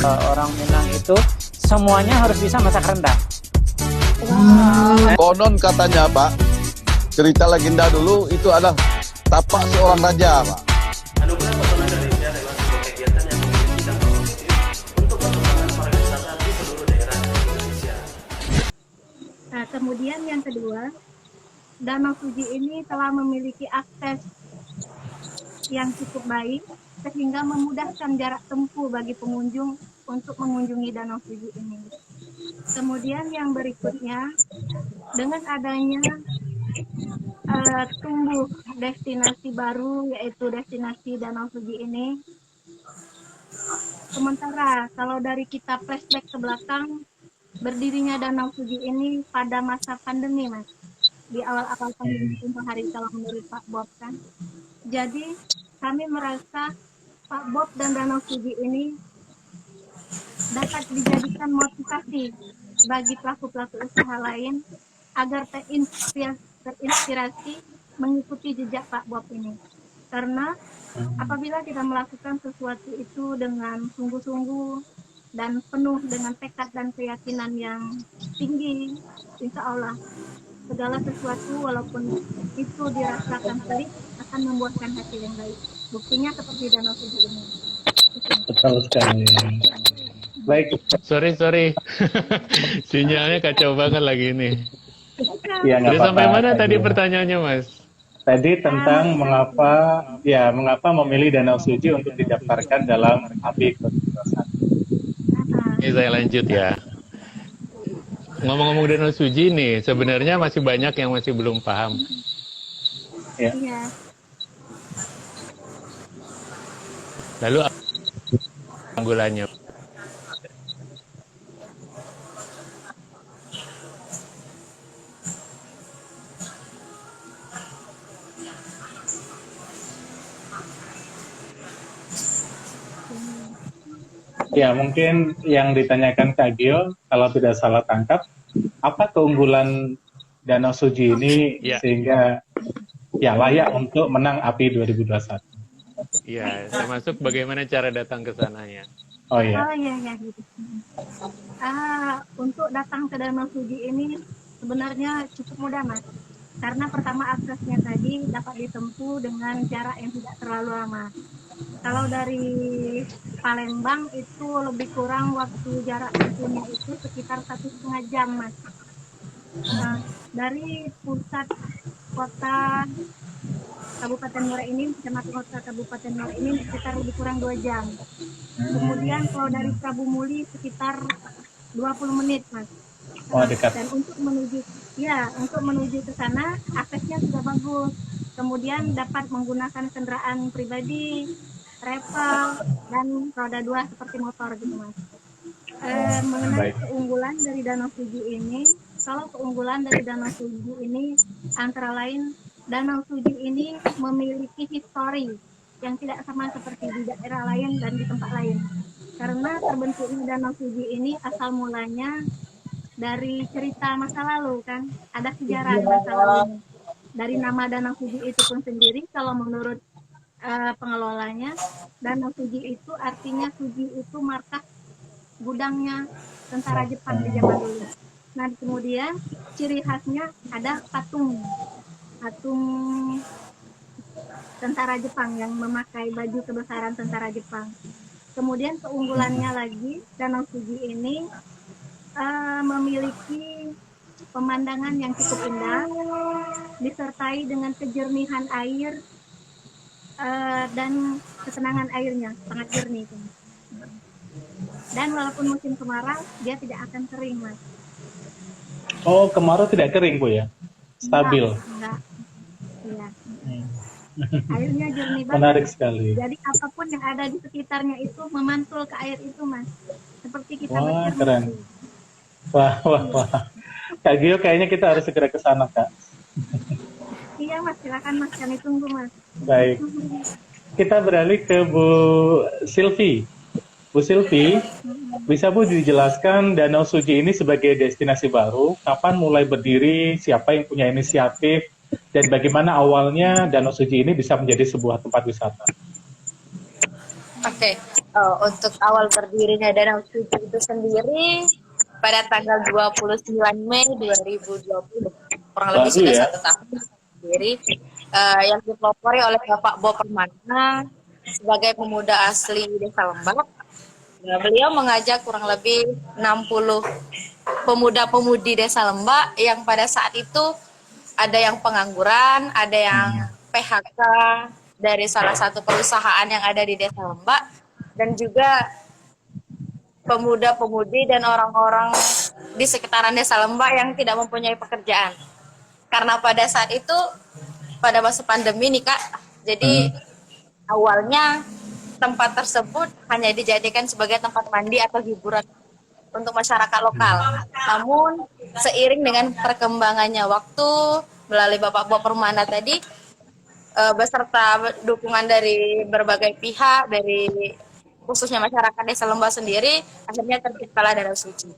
Orang Minang itu semuanya harus bisa masak rendang. Konon katanya Pak, cerita legenda dulu itu adalah tapak seorang raja Pak. Anugerah Pesona Indonesia adalah sebuah kegiatan yang memiliki dampak positif untuk perkembangan pariwisata di seluruh daerah di Indonesia. Nah, kemudian yang kedua, Danau Suji ini telah memiliki akses yang cukup baik sehingga memudahkan jarak tempuh bagi pengunjung untuk mengunjungi Danau Suji ini. Kemudian yang berikutnya, dengan adanya tumbuh destinasi baru yaitu destinasi Danau Suji ini, sementara kalau dari kita flashback ke belakang, berdirinya Danau Suji ini pada masa pandemi, Mas. Di awal-awal pandemi tempoh hari kalau menurut Pak Bob kan. Jadi kami merasa Pak Bob dan Danau Suji ini dapat dijadikan motivasi bagi pelaku-pelaku usaha lain agar terinspirasi mengikuti jejak Pak Bob ini. Karena apabila kita melakukan sesuatu itu dengan sungguh-sungguh dan penuh dengan tekad dan keyakinan yang tinggi, insya Allah segala sesuatu walaupun itu dirasakan pelik akan membuahkan hasil yang baik. Buktinya seperti Danau Suji ini. Betul sekali. Baik. Sorry. Sinyalnya kacau banget lagi ini. Ya, Jadi sampai mana tadi pertanyaannya, Mas? Tadi tentang mengapa memilih Danau Suji untuk didaftarkan dalam API 2021. Ini saya lanjut ya. Ngomong-ngomong Danau Suji nih, sebenarnya masih banyak yang masih belum paham. Ya. Iya. Lalu anggulannya. Ya, mungkin yang ditanyakan Kak Gio, kalau tidak salah tangkap, apa keunggulan Danau Suji ini sehingga layak untuk menang API 2021? Iya, termasuk bagaimana cara datang ke sananya. Oh iya. Oh iya gitu. Untuk datang ke Danau Suji ini sebenarnya cukup mudah, Mas. Karena pertama aksesnya tadi dapat ditempuh dengan jarak yang tidak terlalu lama. Kalau dari Palembang itu lebih kurang waktu jarak tempuhnya itu sekitar 1,5 jam, Mas. Dari pusat kota Kabupaten Muara Enim, kecamatan kota Kabupaten Muara Enim sekitar lebih kurang 2 jam. Kemudian kalau dari Prabu Muli sekitar 20 menit, Mas. Oh, dekat. Dan untuk menuju ke sana aksesnya sudah bagus. Kemudian dapat menggunakan kendaraan pribadi, travel, dan roda 2 seperti motor gitu, Mas. Mengenai keunggulan dari Danau Suji ini, kalau keunggulan dari Danau Suji ini antara lain Danau Suji ini memiliki histori yang tidak sama seperti di daerah lain dan di tempat lain. Karena terbentuknya Danau Suji ini asal mulanya dari cerita masa lalu kan, ada sejarah masa lalu. Dari nama Danau Suji itu pun sendiri, kalau menurut pengelolanya, Danau Suji itu artinya Suji itu markas gudangnya tentara Jepang di zaman dulu. Nah kemudian ciri khasnya ada patung tentara Jepang yang memakai baju kebesaran tentara Jepang. Kemudian keunggulannya lagi, Danau Suji ini memiliki pemandangan yang cukup indah, disertai dengan kejernihan air dan ketenangan airnya sangat jernih. Dan walaupun musim kemarau, dia tidak akan kering, Mas. Oh, kemarau tidak kering, Bu ya? Stabil. Enggak. Iya. Airnya jernih banget. Menarik sekali. Jadi apapun yang ada di sekitarnya itu memantul ke air itu, Mas. Seperti kita Wah, bercermin. keren. Wah. Kak Gio, kayaknya kita harus segera ke sana, Kak. Iya, Mas. Silakan, Mas. Kami tunggu, Mas. Baik. Kita beralih ke Bu Silvi. Bu Silvi, bisa Bu dijelaskan Danau Suji ini sebagai destinasi baru, kapan mulai berdiri, siapa yang punya inisiatif, dan bagaimana awalnya Danau Suci ini bisa menjadi sebuah tempat wisata? Oke, untuk awal berdirinya Danau Suci itu sendiri pada tanggal 29 Mei 2020, kurang lebih Baru sudah ya? 1 tahun sendiri, yang dipelopori oleh Bapak Bo Permana sebagai pemuda asli Desa Lembak. Nah, beliau mengajak kurang lebih 60 pemuda-pemudi Desa Lembak yang pada saat itu ada yang pengangguran, ada yang PHK dari salah satu perusahaan yang ada di Desa Lembak, dan juga pemuda-pemudi dan orang-orang di sekitaran Desa Lembak yang tidak mempunyai pekerjaan. Karena pada saat itu, pada masa pandemi nih Kak, jadi awalnya tempat tersebut hanya dijadikan sebagai tempat mandi atau hiburan untuk masyarakat lokal. Namun seiring dengan perkembangannya waktu melalui Bapak Bo Permana tadi, beserta dukungan dari berbagai pihak, dari khususnya masyarakat Desa Lembak sendiri, akhirnya terciptalah Danau Suci.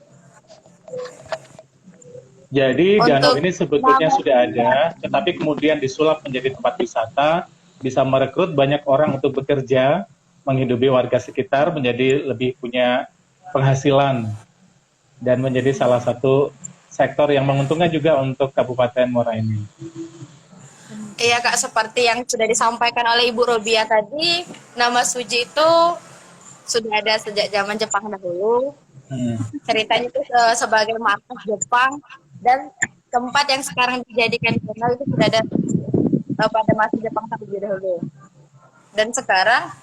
Jadi danau Untuk ini sebetulnya sudah ada, tetapi kemudian disulap menjadi tempat wisata, bisa merekrut banyak orang untuk bekerja, menghidupi warga sekitar, menjadi lebih punya penghasilan, dan menjadi salah satu sektor yang menguntungkan juga untuk Kabupaten Muara Enim. Iya Kak, seperti yang sudah disampaikan oleh Ibu Robia tadi, nama Suci itu sudah ada sejak zaman Jepang dahulu. Ceritanya itu sebagai markas Jepang, dan tempat yang sekarang dijadikan danau itu sudah ada pada masa Jepang terlebih dahulu. Dan sekarang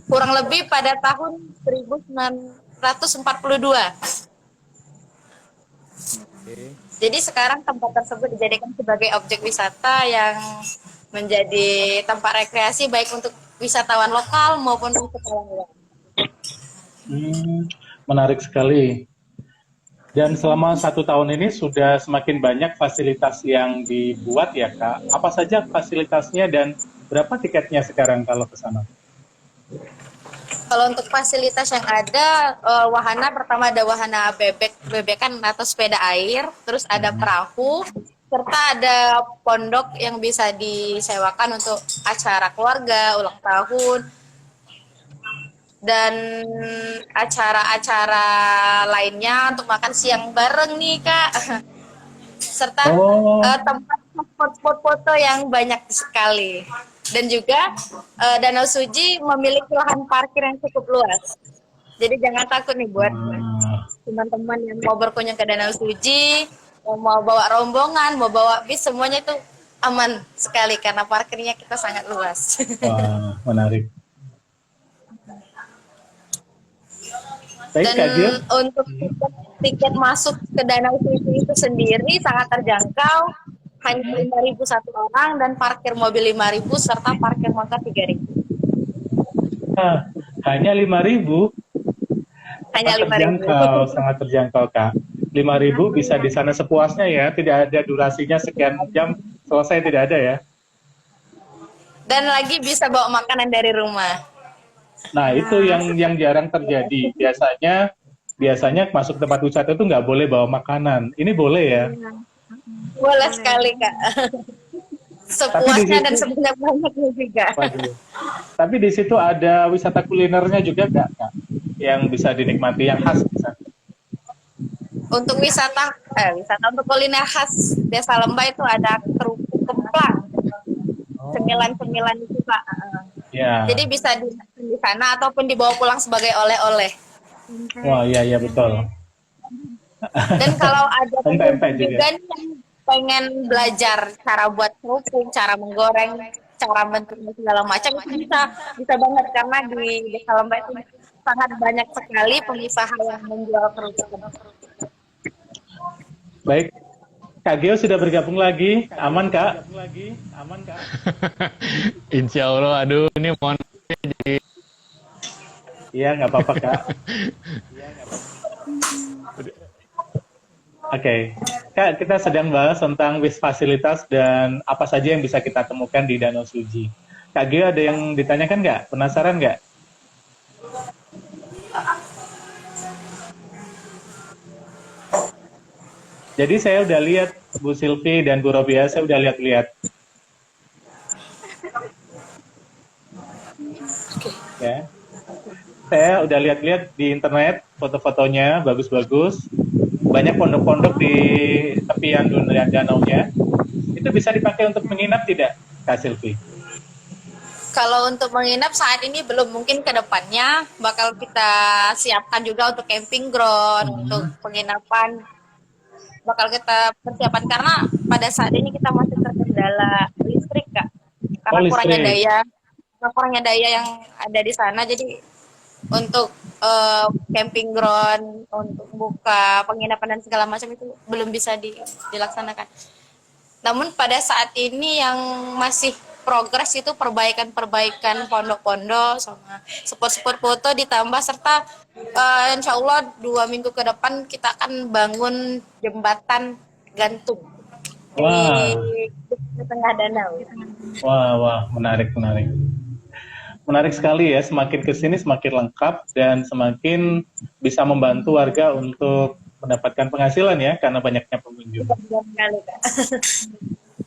kurang lebih pada tahun 1942. Jadi sekarang tempat tersebut dijadikan sebagai objek wisata yang menjadi tempat rekreasi baik untuk wisatawan lokal maupun wisatawan luar. Menarik sekali. Dan selama 1 tahun ini sudah semakin banyak fasilitas yang dibuat ya Kak. Apa saja fasilitasnya dan berapa tiketnya sekarang kalau ke sana? Kalau untuk fasilitas yang ada, wahana pertama ada wahana bebekan atau sepeda air, terus ada perahu, serta ada pondok yang bisa disewakan untuk acara keluarga, ulang tahun, dan acara-acara lainnya untuk makan siang bareng nih Kak. Serta tempat spot foto yang banyak sekali. Dan juga Danau Suci memiliki lahan parkir yang cukup luas. Jadi jangan takut nih buat teman-teman yang mau berkunjung ke Danau Suci, mau bawa rombongan, mau bawa bis, semuanya itu aman sekali karena parkirnya kita sangat luas. Wah, menarik. Baik, Dan Kak Gio. untuk tiket masuk ke Danau Suci itu sendiri sangat terjangkau, hanya 5.000 satu orang, dan parkir mobil 5.000 serta parkir motor 3.000. Hanya 5.000? Hanya 5.000. Terjangkau, sangat terjangkau Kak. 5.000 bisa di sana sepuasnya ya, tidak ada durasinya sekian jam selesai, tidak ada ya. Dan lagi bisa bawa makanan dari rumah. Nah itu yang jarang terjadi. Biasanya masuk tempat wisata itu nggak boleh bawa makanan. Ini boleh ya? Boleh sekali Kak. Sepuasnya dan sebanyak-banyaknya juga. Tapi di situ ada wisata kulinernya juga nggak Kak? Yang bisa dinikmati, yang khas di sana? Untuk wisata untuk kuliner khas Desa Lembak itu ada kerupuk kemplang. Cemilan-cemilan itu Pak. Ya. Jadi bisa di sana ataupun dibawa pulang sebagai oleh-oleh. Wah, iya betul. Dan kalau ada Pempek juga juga nih yang pengen belajar cara buat kerupuk, cara menggoreng, cara bentuknya segala macam, itu bisa banget karena di Desa Lembak itu sangat banyak sekali pengusaha yang menjual kerupuk. Baik, Kak Gio sudah bergabung lagi, aman Kak? Insya Allah, aduh ini mohon jadi. Iya, nggak apa-apa Kak. Oke, Kak, kita sedang bahas tentang fasilitas dan apa saja yang bisa kita temukan di Danau Suci. Kak Gio ada yang ditanyakan nggak? Penasaran nggak? Jadi saya udah lihat Bu Silvi dan Bu Robia, saya udah lihat-lihat. Ya, saya udah lihat-lihat di internet foto-fotonya bagus-bagus. Banyak pondok-pondok di tepian danaunya. Itu bisa dipakai untuk menginap tidak, Kak Silvi? Kalau untuk menginap saat ini belum, mungkin ke depannya bakal kita siapkan juga untuk camping ground, untuk penginapan bakal kita persiapan karena pada saat ini kita masih terkendala listrik, Kak. Karena kurangnya daya yang ada di sana, jadi untuk camping ground, untuk buka penginapan dan segala macam itu belum bisa dilaksanakan. Namun pada saat ini yang masih progres itu perbaikan pondok-pondok sama spot-spot foto ditambah serta insya Allah 2 minggu ke depan kita akan bangun jembatan gantung di tengah danau. Wah, menarik. Menarik sekali ya, semakin kesini semakin lengkap dan semakin bisa membantu warga untuk mendapatkan penghasilan ya, karena banyaknya pengunjung.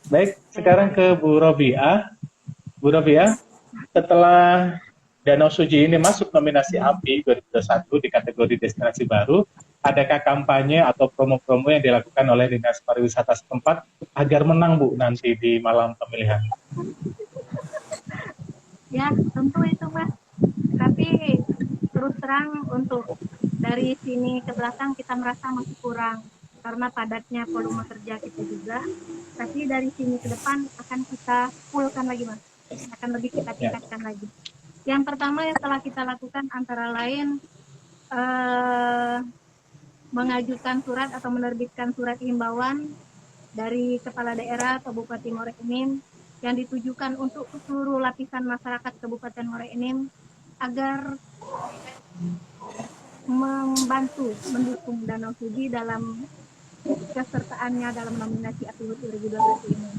Baik, sekarang ke Bu Robia. Bu Robia, setelah Danau Suji ini masuk nominasi API 2021 di kategori destinasi baru, adakah kampanye atau promo-promo yang dilakukan oleh Dinas Pariwisata setempat agar menang, Bu, nanti di malam pemilihan? Ya, tentu itu, Mas. Tapi terus terang untuk dari sini ke belakang kita merasa masih kurang karena padatnya volume kerja kita juga. Tapi dari sini ke depan akan kita fullkan lagi, Mas. Akan lebih kita tingkatkan lagi. Yang pertama yang telah kita lakukan antara lain mengajukan surat atau menerbitkan surat himbauan dari Kepala Daerah Kabupaten Muara Enim yang ditujukan untuk seluruh lapisan masyarakat Kabupaten Muara Enim agar membantu mendukung Danau Suji dalam kesertaannya dalam nominasi API 2021 ini.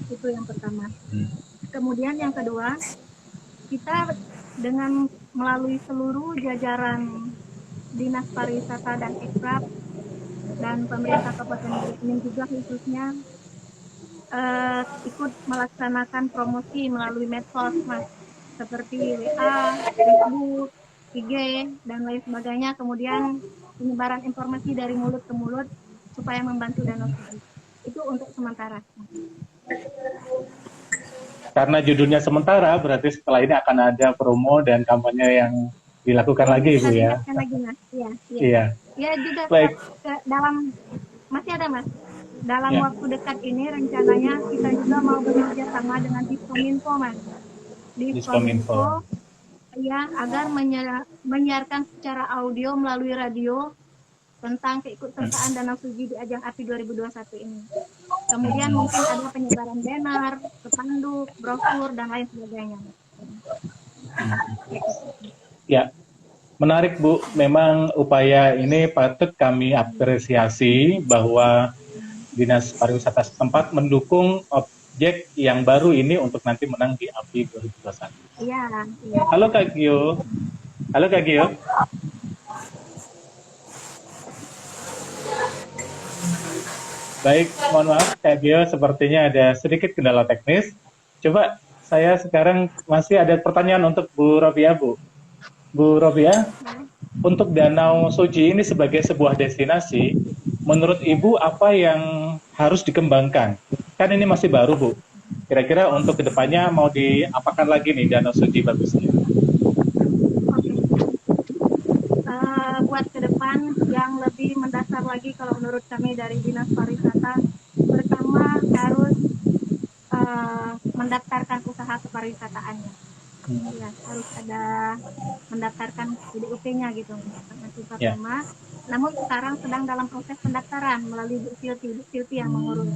Itu yang pertama. Kemudian yang kedua, kita dengan melalui seluruh jajaran Dinas Pariwisata dan Ekrab dan pemerintah Kabupaten Muara Enim juga khususnya ikut melaksanakan promosi melalui medsos, Mas, seperti WA, Facebook, IG, dan lain sebagainya. Kemudian penyebaran informasi dari mulut ke mulut supaya membantu Danau Suji. Itu untuk sementara. Karena judulnya sementara, berarti setelah ini akan ada promo dan kampanye yang dilakukan lagi, Bu ya? Lagi, Mas. Iya. Ya juga Baik. Dalam masih ada, Mas. Dalam waktu dekat ini rencananya kita juga mau bekerja sama dengan Diskominfo, Mas. Diskominfo, ya, agar menyiarkan secara audio melalui radio tentang keikutsertaan Danau Suji di ajang API 2021 ini. Kemudian mungkin ada penyebaran banner, spanduk, brosur, dan lain sebagainya. Ya, menarik, Bu. Memang upaya ini patut kami apresiasi bahwa Dinas Pariwisata setempat mendukung objek yang baru ini untuk nanti menang di API 2021. Iya. Halo Kak Gio. Baik, mohon maaf Kak Gio, sepertinya ada sedikit kendala teknis. Coba saya sekarang masih ada pertanyaan untuk Bu Robia, Bu. Bu Robia, untuk Danau Suji ini sebagai sebuah destinasi, menurut Ibu apa yang harus dikembangkan? Kan ini masih baru, Bu. Kira-kira untuk kedepannya mau diapakan lagi nih Danau Suji bagusnya? Buat ke depan yang lebih mendasar lagi kalau menurut kami dari Dinas Pariwisata, pertama harus mendaftarkan usaha kepariwisataannya. Ya, harus ada mendaftarkan IDUP-nya gitu. Itu pertama. Namun sekarang sedang dalam proses pendaftaran melalui Bu Silvi yang mengurus.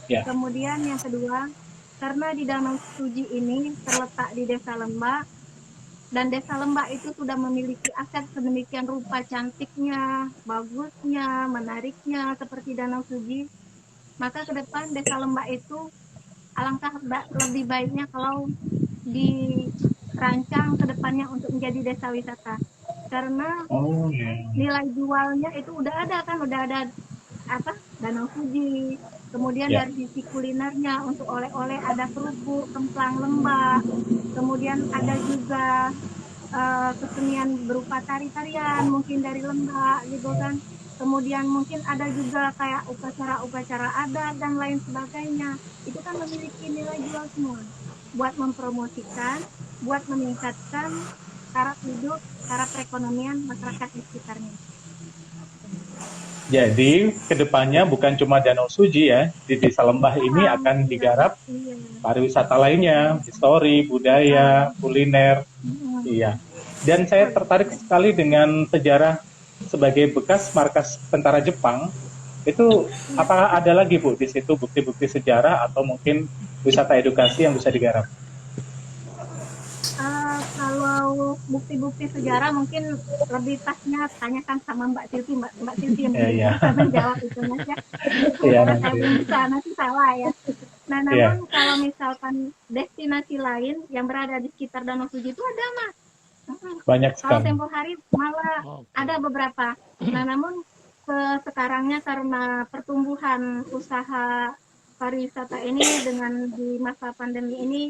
Kemudian yang kedua, karena di Danau Suji ini terletak di Desa Lembak, dan Desa Lembak itu sudah memiliki aset sedemikian rupa cantiknya, bagusnya, menariknya seperti Danau Suji, maka ke depan Desa Lembak itu alangkah lebih baiknya kalau dirancang ke depannya untuk menjadi desa wisata. Karena nilai jualnya itu udah ada Danau Suji, Kemudian Ya. dari sisi kulinernya untuk oleh-oleh ada kerupuk, kemplang lembah. Kemudian ada juga kesenian berupa tari-tarian mungkin dari lembah gitu kan. Kemudian mungkin ada juga kayak upacara-upacara adat dan lain sebagainya. Itu kan memiliki nilai jual semua buat mempromosikan, buat meningkatkan taraf hidup, taraf perekonomian masyarakat di sekitarnya. Jadi kedepannya bukan cuma Danau Suji ya, di Desa Lembah ini akan digarap Iya. pariwisata lainnya, histori, budaya, kuliner, iya. Dan saya tertarik sekali dengan sejarah sebagai bekas markas tentara Jepang. Itu apakah ada lagi Bu di situ bukti-bukti sejarah atau mungkin wisata edukasi yang bisa digarap? Kalau bukti-bukti sejarah mungkin lebih pasnya tanyakan sama Mbak Silvi yang Iya. bisa menjawab itu Mas ya. Iya, Karena nanti. saya belum bisa, nanti salah ya. Nah, Iya. namun kalau misalkan destinasi lain yang berada di sekitar Danau Suji itu ada Mas. Banyak Kalau sekali. tempo hari malah Oke. ada beberapa. Nah, namun sekarangnya karena pertumbuhan usaha pariwisata ini dengan di masa pandemi ini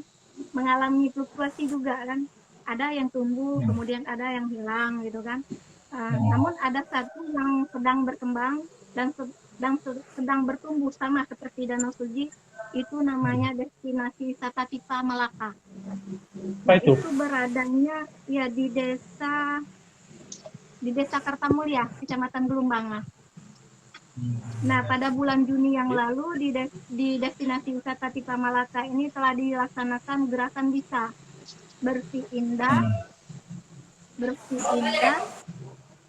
mengalami fluktuasi juga kan. Ada yang tumbuh, kemudian ada yang hilang gitu kan. Namun ada satu yang sedang berkembang dan sedang bertumbuh sama seperti Danau Suji, itu namanya destinasi wisata Tipa Malaka. Apa itu? Itu beradanya ya di desa Kartamulya, Kecamatan Gelumbangan. Nah, pada bulan Juni yang lalu di destinasi wisata Tipa Malaka ini telah dilaksanakan gerakan bisa bersih indah,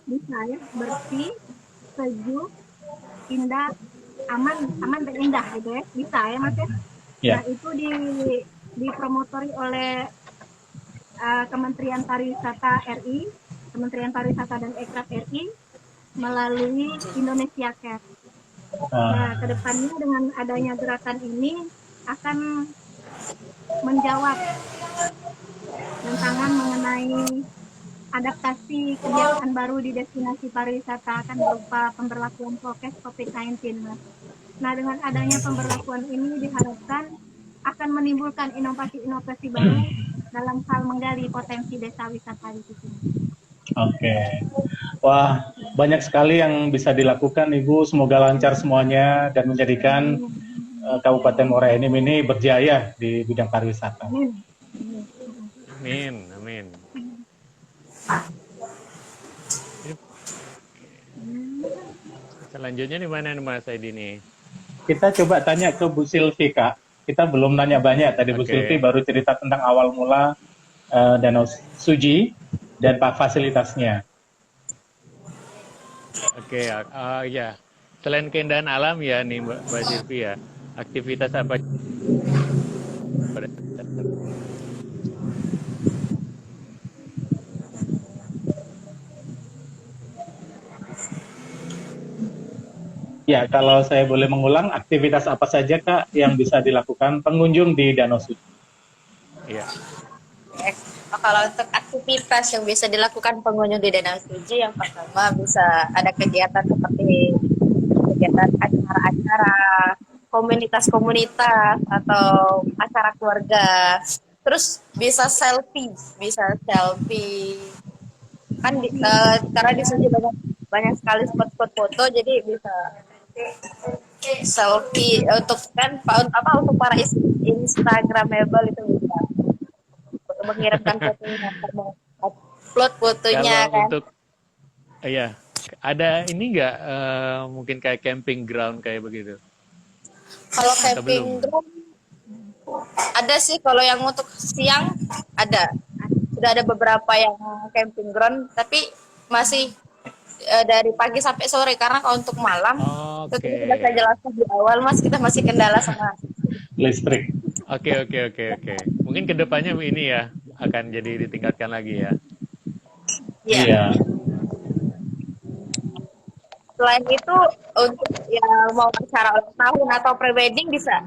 bisa ya, bersih, sejuk, indah, aman dan indah gitu ya, bisa ya Mas ya. Ya. Nah, itu dipromotori oleh Kementerian Pariwisata RI, Kementerian Pariwisata dan Ekraf RI melalui Indonesia Care. Nah, kedepannya dengan adanya gerakan ini akan menjawab tantangan mengenai adaptasi kebiasaan baru di destinasi pariwisata akan berupa pemberlakuan prokes COVID-19. Nah, dengan adanya pemberlakuan ini diharapkan akan menimbulkan inovasi-inovasi baru dalam hal menggali potensi desa wisata di situ. Oke. Wah, banyak sekali yang bisa dilakukan Ibu. Semoga lancar semuanya dan menjadikan Kabupaten Muara Enim ini berjaya di bidang pariwisata. Amin, amin. Selanjutnya di mana nih Mas Aidi nih? Kita coba tanya ke Bu Silvi, Kak. Kita belum nanya banyak tadi. Bu Oke. Silvi baru cerita tentang awal mula Danau Suji dan fasilitasnya. Oke, ya. Selain keindahan alam ya nih Mbak Silvi ya, aktivitas apa? Ya, kalau saya boleh mengulang, aktivitas apa saja Kak yang bisa dilakukan pengunjung di Danau Suji? Iya. Kalau untuk aktivitas yang bisa dilakukan pengunjung di Danau Suji, yang pertama bisa ada kegiatan seperti kegiatan acara-acara, komunitas-komunitas atau acara keluarga. Terus bisa selfie kan karena di Suji banyak sekali spot-spot foto, jadi bisa selfie untuk untuk para Instagramable itu bisa untuk mengirimkan fotonya, upload fotonya Kalau kan. untuk iya, ada ini nggak mungkin kayak camping ground kayak begitu? Kalau Atau camping belum? ground ada sih, kalau yang untuk siang ada. Sudah ada beberapa yang camping ground, tapi masih dari pagi sampai sore, karena kalau untuk malam Oke. itu sudah saya jelaskan di awal Mas, kita masih kendala sama Listrik. Oke. Mungkin kedepannya ini ya akan jadi ditingkatkan lagi ya. ya. Iya. Selain itu untuk yang mau acara ulang tahun atau prewedding bisa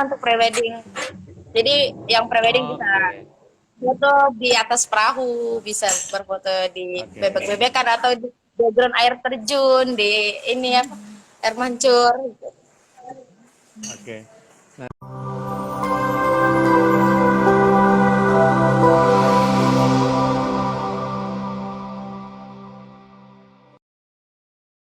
untuk prewedding. Jadi yang prewedding bisa foto di atas perahu, bisa berfoto di Oke. bebek-bebekan atau di background air terjun, di ini air mancur. Oke.